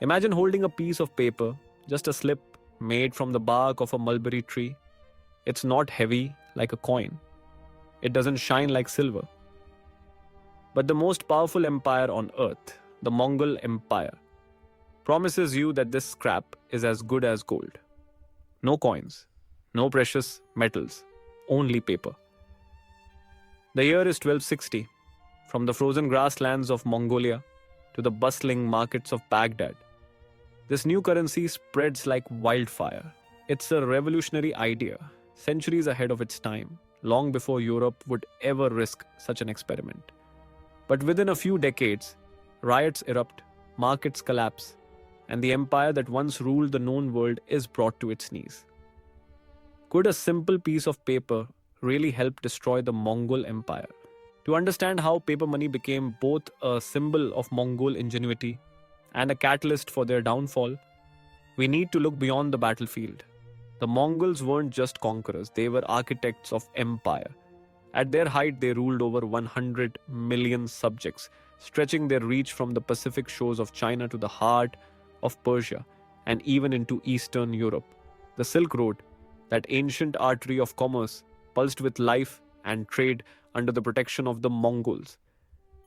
Imagine holding a piece of paper, just a slip made from the bark of a mulberry tree. It's not heavy like a coin, it doesn't shine like silver. But the most powerful empire on earth, the Mongol Empire, promises you that this scrap is as good as gold. No coins, no precious metals, only paper. The year is 1260. From the frozen grasslands of Mongolia to the bustling markets of Baghdad, this new currency spreads like wildfire. It's a revolutionary idea, centuries ahead of its time, long before Europe would ever risk such an experiment. But within a few decades, riots erupt, markets collapse, and the empire that once ruled the known world is brought to its knees. Could a simple piece of paper really help destroy the Mongol Empire? To understand how paper money became both a symbol of Mongol ingenuity and a catalyst for their downfall, we need to look beyond the battlefield. The Mongols weren't just conquerors, they were architects of empire. At their height, they ruled over 100 million subjects, stretching their reach from the Pacific shores of China to the heart of Persia and even into Eastern Europe. The Silk Road, that ancient artery of commerce, pulsed with life and trade under the protection of the Mongols.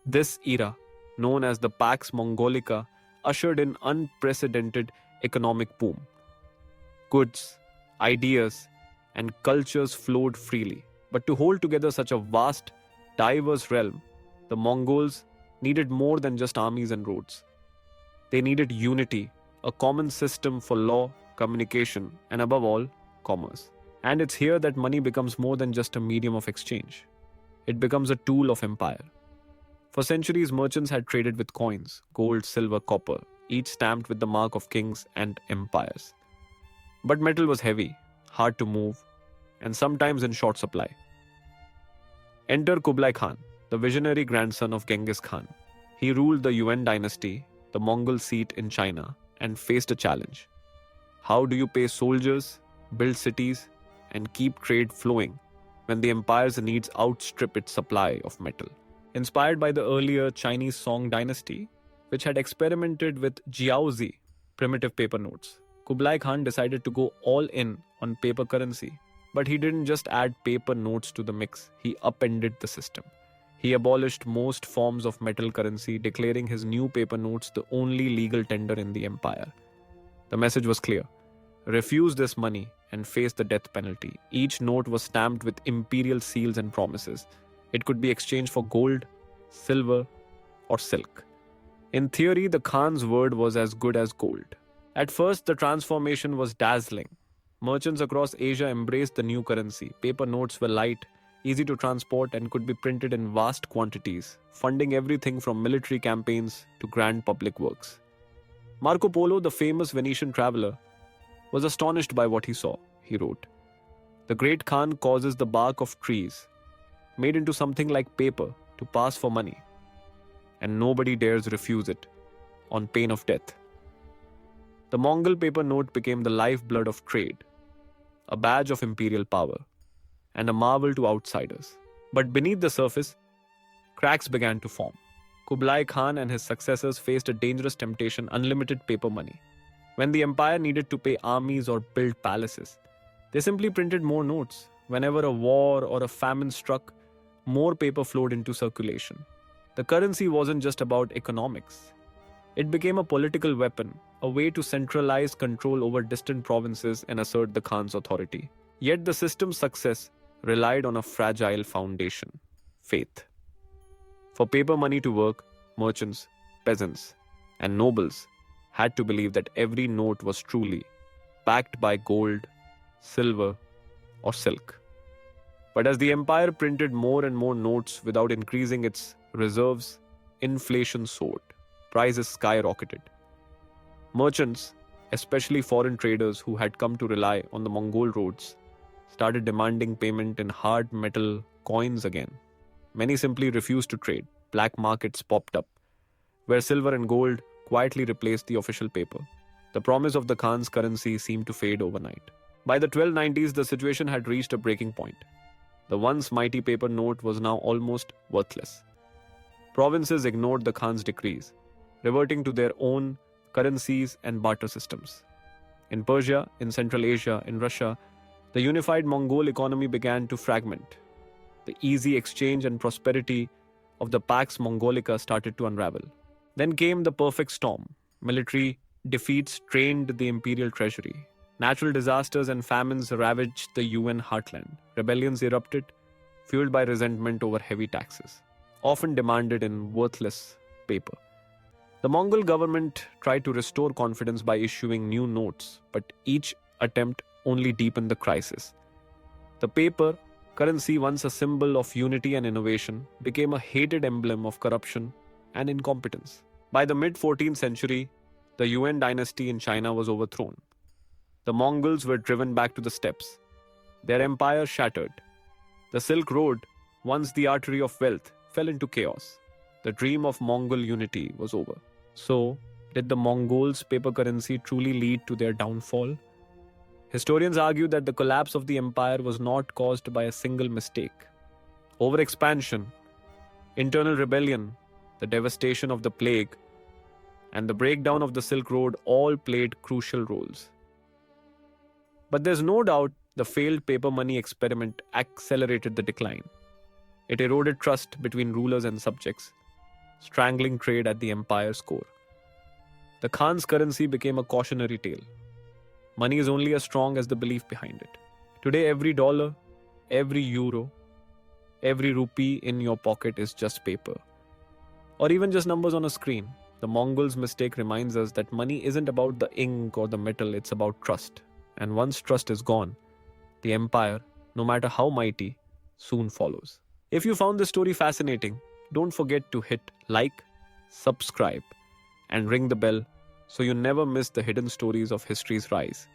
This era, known as the Pax Mongolica, ushered in unprecedented economic boom. Goods, ideas, and cultures flowed freely. But to hold together such a vast, diverse realm, the Mongols needed more than just armies and roads. They needed unity, a common system for law, communication, and above all, commerce. And it's here that money becomes more than just a medium of exchange. It becomes a tool of empire. For centuries, merchants had traded with coins, gold, silver, copper, each stamped with the mark of kings and empires. But metal was heavy, hard to move, and sometimes in short supply. Enter Kublai Khan, the visionary grandson of Genghis Khan. He ruled the Yuan dynasty, the Mongol seat in China, and faced a challenge. How do you pay soldiers, build cities, and keep trade flowing when the empire's needs outstrip its supply of metal? Inspired by the earlier Chinese Song dynasty, which had experimented with jiaozi, primitive paper notes, Kublai Khan decided to go all in on paper currency. But he didn't just add paper notes to the mix, he upended the system. He abolished most forms of metal currency, declaring his new paper notes the only legal tender in the empire. The message was clear: refuse this money and face the death penalty. Each note was stamped with imperial seals and promises. It could be exchanged for gold, silver, or silk. In theory, the Khan's word was as good as gold. At first, the transformation was dazzling. Merchants across Asia embraced the new currency. Paper notes were light, easy to transport, and could be printed in vast quantities, funding everything from military campaigns to grand public works. Marco Polo, the famous Venetian traveler, was astonished by what he saw. He wrote, "The great Khan causes the bark of trees, made into something like paper, to pass for money, and nobody dares refuse it, on pain of death." The Mongol paper note became the lifeblood of trade, a badge of imperial power, and a marvel to outsiders. But beneath the surface, cracks began to form. Kublai Khan and his successors faced a dangerous temptation: unlimited paper money. When the empire needed to pay armies or build palaces, they simply printed more notes. Whenever a war or a famine struck, more paper flowed into circulation. The currency wasn't just about economics. It became a political weapon, a way to centralize control over distant provinces and assert the Khan's authority. Yet the system's success relied on a fragile foundation: faith. For paper money to work, merchants, peasants, and nobles had to believe that every note was truly backed by gold, silver, or silk. But as the empire printed more and more notes without increasing its reserves, inflation soared. Prices skyrocketed. Merchants, especially foreign traders who had come to rely on the Mongol roads, started demanding payment in hard metal coins again. Many simply refused to trade. Black markets popped up, where silver and gold quietly replaced the official paper. The promise of the Khan's currency seemed to fade overnight. By the 1290s, the situation had reached a breaking point. The once mighty paper note was now almost worthless. Provinces ignored the Khan's decrees, reverting to their own currencies, and barter systems. In Persia, in Central Asia, in Russia, the unified Mongol economy began to fragment. The easy exchange and prosperity of the Pax Mongolica started to unravel. Then came the perfect storm. Military defeats strained the imperial treasury. Natural disasters and famines ravaged the UN heartland. Rebellions erupted, fueled by resentment over heavy taxes, often demanded in worthless paper. The Mongol government tried to restore confidence by issuing new notes, but each attempt only deepened the crisis. The paper currency, once a symbol of unity and innovation, became a hated emblem of corruption and incompetence. By the mid 14th century, the Yuan dynasty in China was overthrown. The Mongols were driven back to the steppes. Their empire shattered. The Silk Road, once the artery of wealth, fell into chaos. The dream of Mongol unity was over. So, did the Mongols' paper currency truly lead to their downfall? Historians argue that the collapse of the empire was not caused by a single mistake. Overexpansion, internal rebellion, the devastation of the plague, and the breakdown of the Silk Road all played crucial roles. But there's no doubt the failed paper money experiment accelerated the decline. It eroded trust between rulers and subjects, strangling trade at the empire's core. The Khan's currency became a cautionary tale. Money is only as strong as the belief behind it. Today, every dollar, every euro, every rupee in your pocket is just paper, or even just numbers on a screen. The Mongols' mistake reminds us that money isn't about the ink or the metal, it's about trust. And once trust is gone, the empire, no matter how mighty, soon follows. If you found this story fascinating, don't forget to hit like, subscribe, and ring the bell so you never miss the hidden stories of history's rise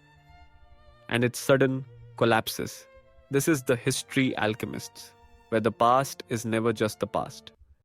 and its sudden collapses. This is the History Alchemists, where the past is never just the past.